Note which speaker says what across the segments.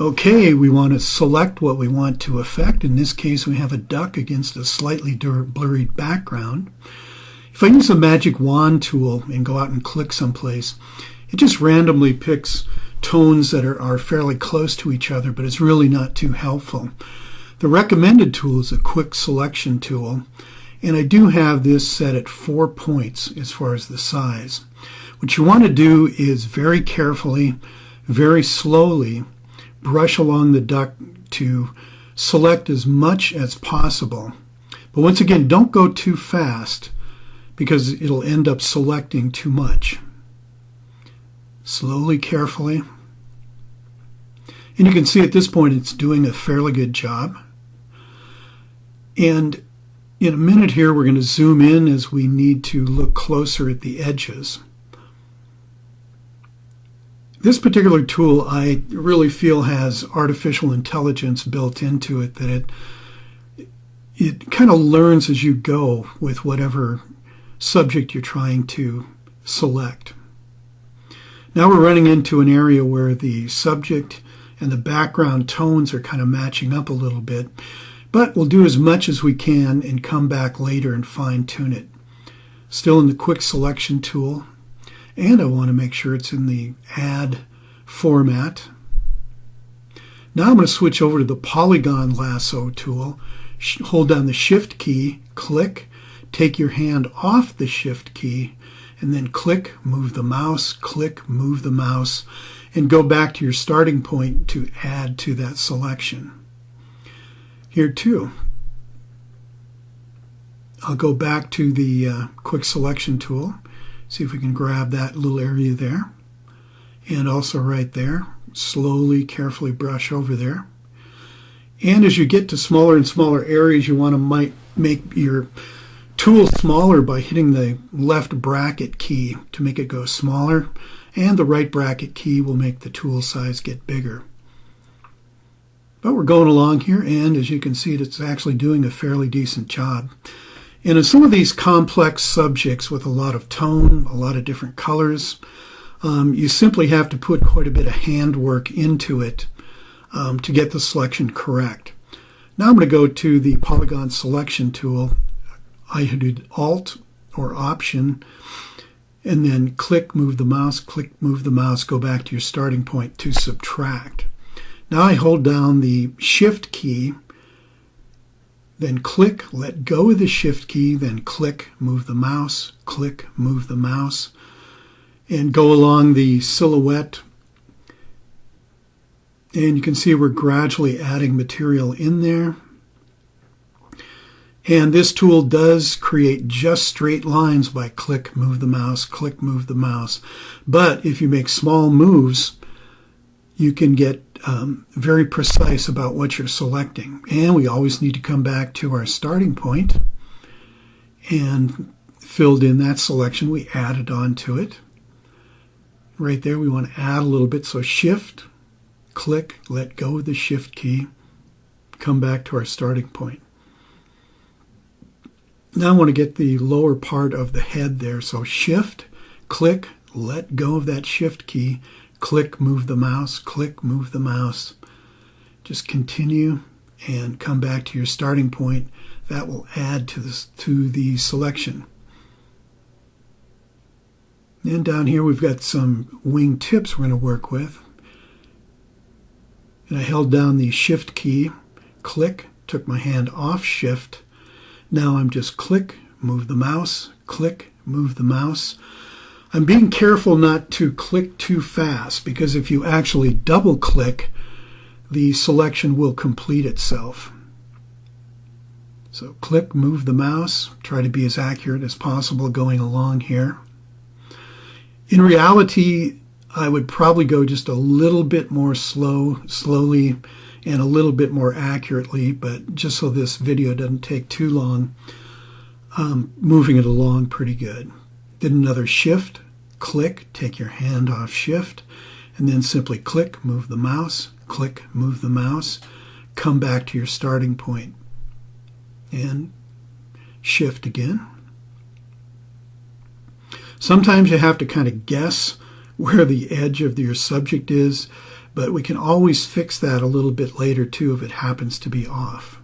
Speaker 1: Okay, we want to select what we want to affect. In this case, we have a duck against a slightly blurry background. If I use the magic wand tool and go out and click someplace, it just randomly picks tones that are fairly close to each other, but it's really not too helpful. The recommended tool is a quick selection tool, and I do have this set at 4 points as far as the size. What you want to do is very carefully, very slowly, brush along the duck to select as much as possible. But once again, don't go too fast because it'll end up selecting too much. Slowly, carefully. And you can see at this point it's doing a fairly good job. And in a minute here we're going to zoom in as we need to look closer at the edges. This particular tool I really feel has artificial intelligence built into it, that it kind of learns as you go with whatever subject you're trying to select. Now we're running into an area where the subject and the background tones are kind of matching up a little bit, but we'll do as much as we can and come back later and fine-tune it. Still in the quick selection tool. And I want to make sure it's in the add format. Now I'm going to switch over to the Polygon Lasso tool. Hold down the Shift key, click, take your hand off the Shift key, and then click, move the mouse, click, move the mouse, and go back to your starting point to add to that selection. Here too, I'll go back to the quick selection tool. See if we can grab that little area there. And also right there. Slowly, carefully brush over there. And as you get to smaller and smaller areas, you want to make your tool smaller by hitting the left bracket key to make it go smaller. And the right bracket key will make the tool size get bigger. But we're going along here, and as you can see, it's actually doing a fairly decent job. And in some of these complex subjects with a lot of tone, a lot of different colors, you simply have to put quite a bit of handwork into it to get the selection correct. Now I'm going to go to the Polygon Selection tool. I did Alt or Option, and then click, move the mouse, click, move the mouse, go back to your starting point to subtract. Now I hold down the Shift key, then click, let go of the Shift key, then click, move the mouse, click, move the mouse, and go along the silhouette. And you can see we're gradually adding material in there. And this tool does create just straight lines by click, move the mouse, click, move the mouse. But if you make small moves, you can get very precise about what you're selecting. And we always need to come back to our starting point and filled in that selection. We added on to it. Right there we want to add a little bit. So Shift, click, let go of the Shift key, come back to our starting point. Now I want to get the lower part of the head there. So Shift, click, let go of that Shift key, click, move the mouse, click, move the mouse. Just continue and come back to your starting point. That will add to the selection. And down here we've got some wing tips we're going to work with. And I held down the Shift key, click, took my hand off Shift. Now I'm just click, move the mouse, click, move the mouse. I'm being careful not to click too fast, because if you actually double click, the selection will complete itself. So click, move the mouse, try to be as accurate as possible going along here. In reality, I would probably go just a little bit more slowly and a little bit more accurately, but just so this video doesn't take too long, moving it along pretty good. Did another Shift, click, take your hand off Shift, and then simply click, move the mouse, click, move the mouse, come back to your starting point, and Shift again. Sometimes you have to kind of guess where the edge of your subject is. But we can always fix that a little bit later too if it happens to be off.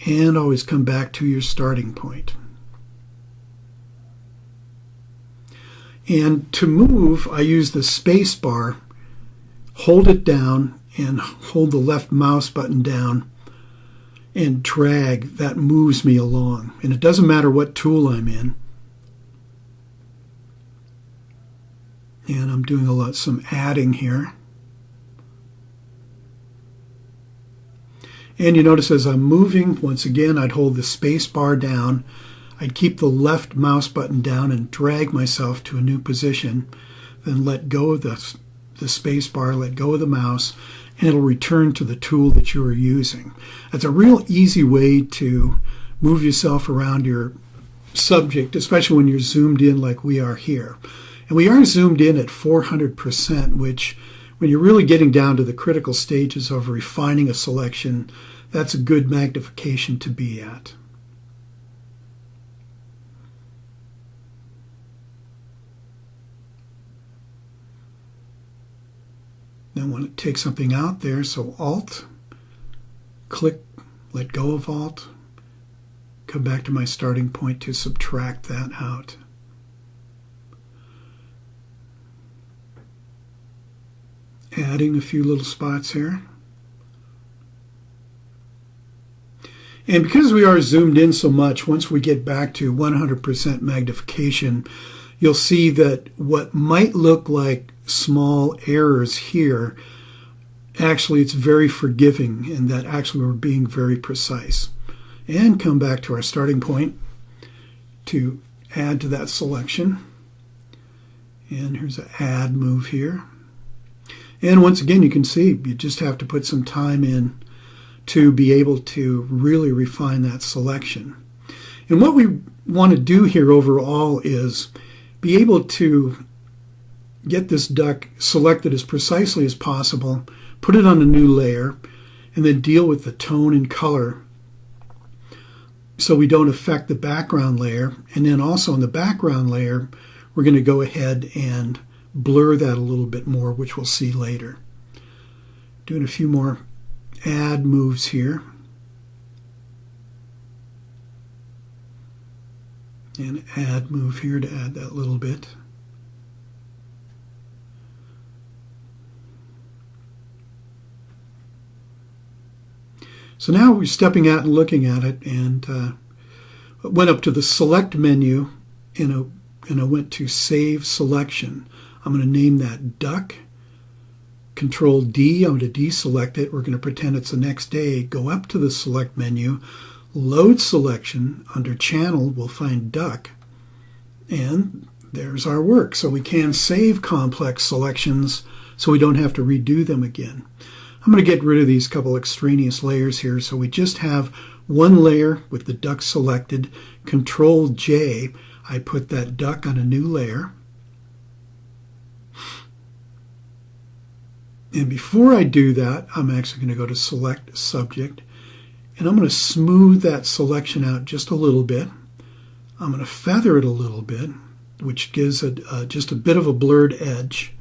Speaker 1: And always come back to your starting point. And to move, I use the space bar, hold it down, and hold the left mouse button down and drag. That moves me along. And it doesn't matter what tool I'm in. And I'm doing some adding here. And you notice as I'm moving, once again, I'd hold the space bar down. I'd keep the left mouse button down and drag myself to a new position. Then let go of the space bar, let go of the mouse, and it'll return to the tool that you are using. That's a real easy way to move yourself around your subject, especially when you're zoomed in like we are here. And we are zoomed in at 400%, which when you're really getting down to the critical stages of refining a selection, that's a good magnification to be at. Then I want to take something out there, so Alt, click, let go of Alt, come back to my starting point to subtract that out. Adding a few little spots here. And because we are zoomed in so much, once we get back to 100% magnification, you'll see that what might look like small errors here, actually it's very forgiving, and that actually we're being very precise. And come back to our starting point to add to that selection. And here's an add move here. And once again, you can see you just have to put some time in to be able to really refine that selection. And what we want to do here overall is be able to get this duck selected as precisely as possible, put it on a new layer, and then deal with the tone and color so we don't affect the background layer. And then also in the background layer, we're going to go ahead and blur that a little bit more, which we'll see later. Doing a few more add moves here. And add move here to add that little bit. So now we're stepping out and looking at it, and went up to the select menu and I went to save selection. I'm going to name that duck. Control D, I'm going to deselect it. We're going to pretend it's the next day. Go up to the select menu, load selection. Under channel, we'll find duck. And there's our work. So we can save complex selections so we don't have to redo them again. I'm going to get rid of these couple extraneous layers here. So we just have one layer with the duck selected. Control J, I put that duck on a new layer. And before I do that, I'm actually going to go to Select Subject, and I'm going to smooth that selection out just a little bit. I'm going to feather it a little bit, which gives it just a bit of a blurred edge.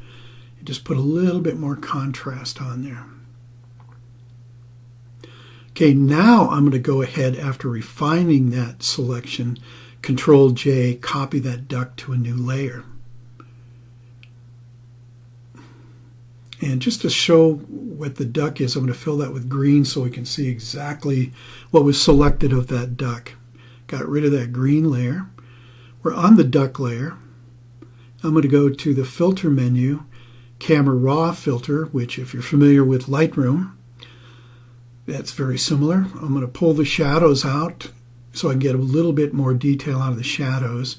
Speaker 1: And just put a little bit more contrast on there. Okay, now I'm going to go ahead, after refining that selection, Control J, copy that duck to a new layer. And just to show what the duck is, I'm going to fill that with green so we can see exactly what was selected of that duck. Got rid of that green layer. We're on the duck layer. I'm going to go to the filter menu, Camera Raw filter, which if you're familiar with Lightroom, that's very similar. I'm going to pull the shadows out so I can get a little bit more detail out of the shadows.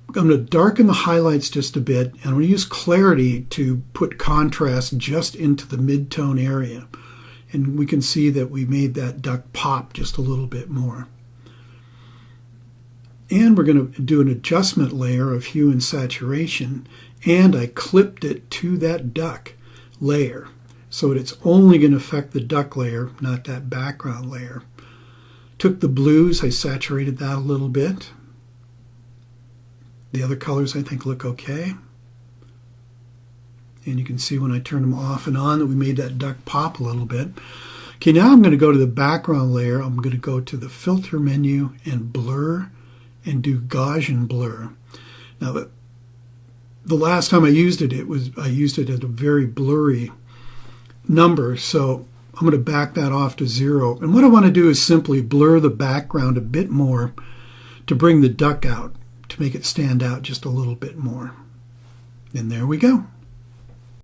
Speaker 1: I'm going to darken the highlights just a bit, and I'm going to use clarity to put contrast just into the mid-tone area. And we can see that we made that duck pop just a little bit more. And we're going to do an adjustment layer of hue and saturation, and I clipped it to that duck layer so that it's only going to affect the duck layer, not that background layer. Took the blues, I saturated that a little bit. The other colors I think look okay. And you can see when I turn them off and on that we made that duck pop a little bit. Okay, now I'm going to go to the background layer. I'm going to go to the filter menu and blur and do Gaussian blur. Now the last time I used it, I used it at a very blurry number, so I'm going to back that off to 0. And what I want to do is simply blur the background a bit more to bring the duck out, to make it stand out just a little bit more. And there we go.